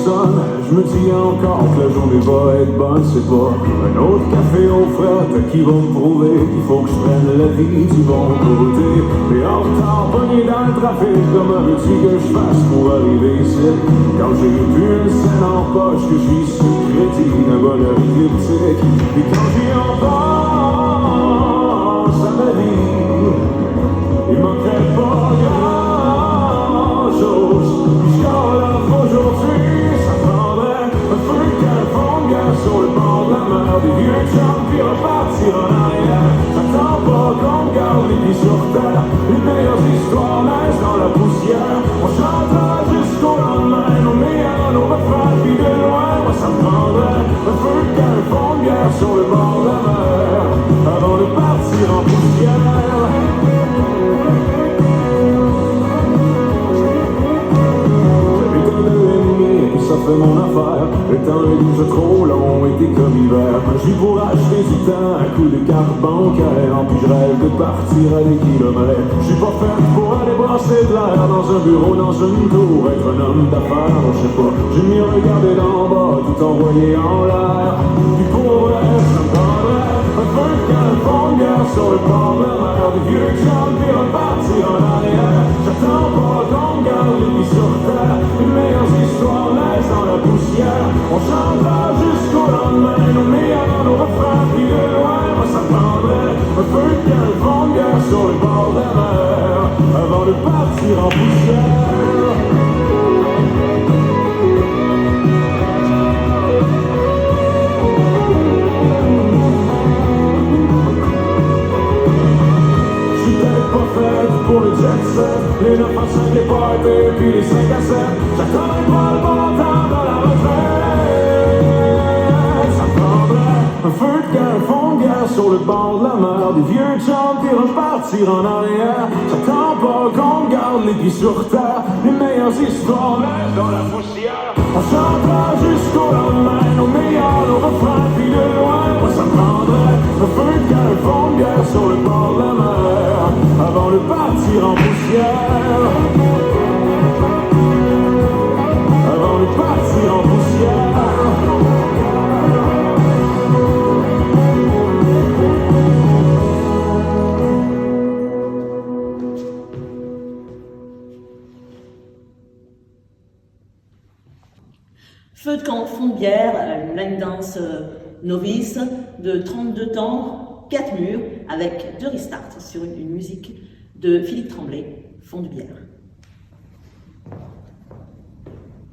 sonne, je me dis encore que la journée va être bonne. C'est pas un autre café aux frettes qui va me prouver qu'il faut que je prenne la vie du bon côté. Et en retard, pogné dans le trafic, comment veux-tu que je fasse pour arriver ici? Quand j'ai plus une scène en poche, que je vis sous crédit d'un bonheur elliptique. Et quand j'y en pense à ma vie, il manquerait pas grand-chose. Puis je l'offre aujourd'hui, ça prendrait un feu de Californie sur le bord de la mer. Des vieux chums puis repartir en arrière. J'attends pas qu'on me garde les pieds sur terre. Les meilleures histoires naissent dans la poussière. On chantera jusqu'au lendemain, nos meilleurs, nos refrains. Puis de loin, moi ça me prendrait un feu de Californie sur le bord de la mer avant de partir en poussière. Ça fait mon affaire, le temps est déjà trop long, été comme hiver. J'y pour acheter du temps, un coup de carte bancaire. Puis je rêve de partir à des kilomètres. J'suis pas fait pour aller brasser de l'air dans un bureau, dans une tour, être un homme d'affaires. Je sais pas, j'ai mieux regardé d'en bas, tout envoyé en l'air. Puis pour vrai, ça me prendrait un feu de Californie sur le bord de la mer. Des vieux gens, puis repartir en arrière. J'attends pas qu'on me garde les pieds sur terre. Les meilleures histoires naissent dans la poussière. On chantera jusqu'au lendemain, nos meilleurs, nos refrains. Puis de loin, moi ça prendrait un feu de Californie sur le bord de la mer avant de partir en poussière. Pour le jet set, les 9 à 5 les parties, puis les 5 à 7. J'attendrai pas le bon temps dans la retraite. Ça me prendrait un feu de Californie sur le bord de la mer. Des vieux chums puis repartir en arrière. J'attends pas qu'on me garde les pieds sur terre. Les meilleures histoires naissent dans la poussière. On chantera jusqu'au lendemain, nos meilleurs, nos refrains. Puis de loin, moi ça me prendrait un feu de Californie sur le bord de la mer avant de partir en poussière. Avant de partir en poussière. Feu de camp, fond de bière, une line dance novice de 32 temps, 4 murs, avec 2 restarts sur une musique de Philippe Tremblay, fond de bière.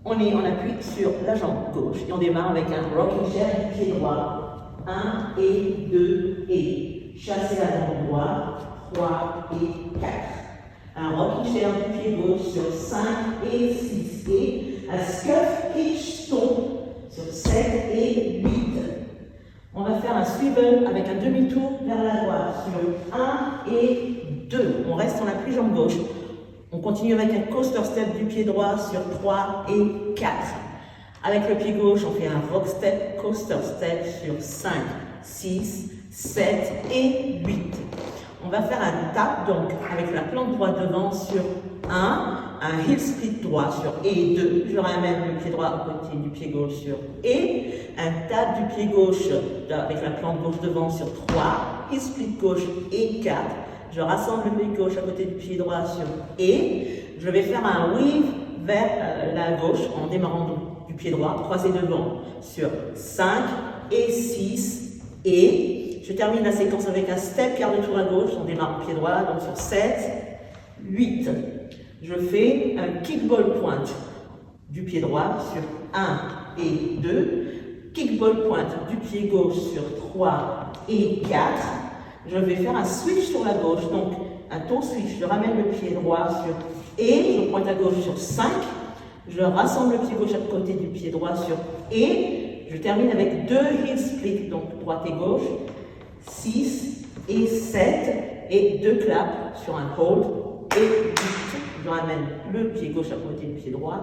On appuie sur la jambe gauche et on démarre avec un rocking chair du pied droit. 1 et 2 et. Chasser la jambe droite, 3 et 4. Un rocking chair du pied gauche sur 5 et 6 et. Un scuff hitch tombe sur 7 et 8. On va faire un swivel avec un demi-tour vers la droite sur 1 et 2. On reste en appui jambe gauche. On continue avec un coaster step du pied droit sur 3 et 4. Avec le pied gauche, on fait un rock step, coaster step sur 5, 6, 7 et 8. On va faire un tap donc avec la plante droite devant sur 1, un heel split droit sur et 2. Je ramène le pied droit à côté du pied gauche sur et. Un tap du pied gauche avec la plante gauche devant sur 3, heel split gauche et 4. Je rassemble le pied gauche à côté du pied droit sur et. Je vais faire un weave vers la gauche en démarrant du pied droit, croisé devant sur 5 et 6 et. Je termine la séquence avec un step quart de tour à gauche, on démarre pied droit, donc sur 7, 8. Je fais un kickball point du pied droit sur 1 et 2. Kickball point du pied gauche sur 3 et 4. Je vais faire un switch sur la gauche, donc un toe switch. Je ramène le pied droit sur et, je pointe à gauche sur 5. Je rassemble le pied gauche à côté du pied droit sur et. Je termine avec 2 heel split, donc droite et gauche. 6 et 7 et 2 claps sur un hold et 8. Je ramène le pied gauche à côté du pied droit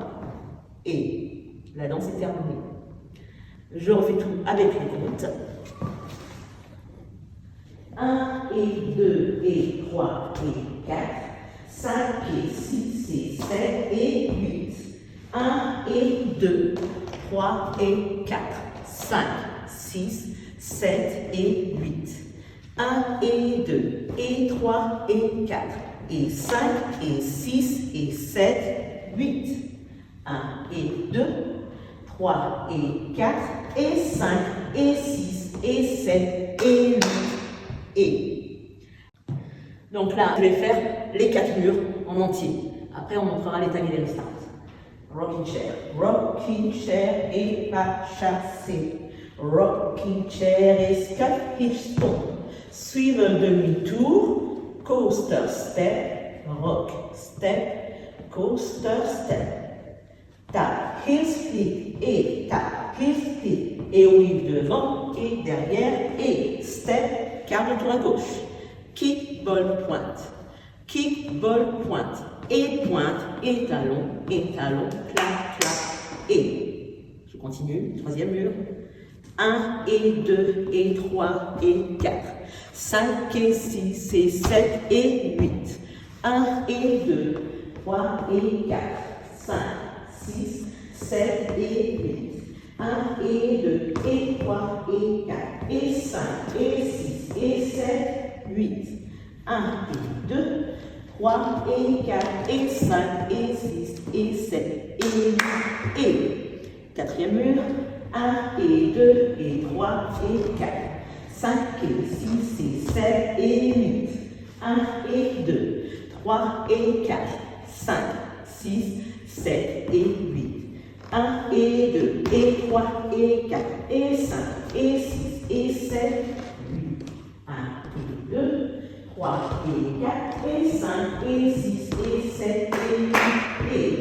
et la danse est terminée. Je refais tout avec les comptes. 1 et 2 et 3 et 4, 5 et 6 et 7 et 8. 1 et 2, 3 et 4, 5, 6, 7 et 8. 1 et 2, et 3 et 4, et 5 et 6 et 7, 8. 1 et 2, 3 et 4, et 5 et 6 et 7 et 8 et. Donc là, je vais faire les 4 murs en entier. Après, on montrera les tamis des restart. Rocking chair et pas chassé. Rocking chair et scuff hitch stone. Suivre un demi-tour, coaster step, rock step, coaster step. Tap, heel split et tap, heel split et weave devant et derrière et step, quart de tour à gauche. Kick, ball, pointe. Kick, ball, pointe. Et pointe, et talon, clac, clac, et. Je continue, troisième mur. 1 et 2 et 3 et 4. 5 et 6 et 7 et 8. 1 et 2, 3 et 4. 5, 6, 7 et 8. 1 et 2 et 3 et 4. Et 5 et 6 et 7, 8. 1 et 2, 3 et 4 et 5 et 6 et 7 et 8 et. Quatrième mur. 1 et 2 et 3 et 4. 5 et 6 et 7 et 8. 1 et 2, 3 et 4. 5, 6, 7 et 8. 1 et 2 et 3 et 4 et 5 et 6 et 7, 8. 1 et 2, 3 et 4 et 5 et 6 et 7 et 8 et.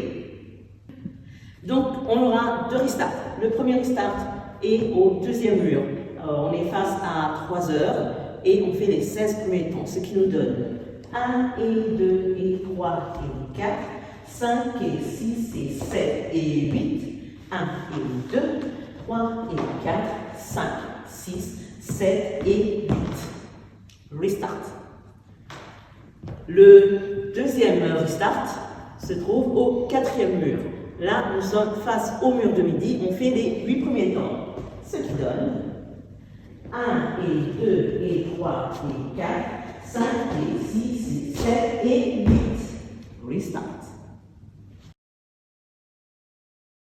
Donc on aura deux restarts. Le premier restart est au deuxième mur. On est face à 3 heures et on fait les 16 premiers temps, ce qui nous donne 1 et 2 et 3 et 4, 5 et 6 et 7 et 8, 1 et 2, 3 et 4, 5, 6, 7 et 8. Restart. Le deuxième restart se trouve au quatrième mur. Là, nous sommes face au mur de midi, on fait les 8 premiers temps, ce qui donne 1 et 2 et 3 et 4, 5 et 6 et 7 et 8. Restart.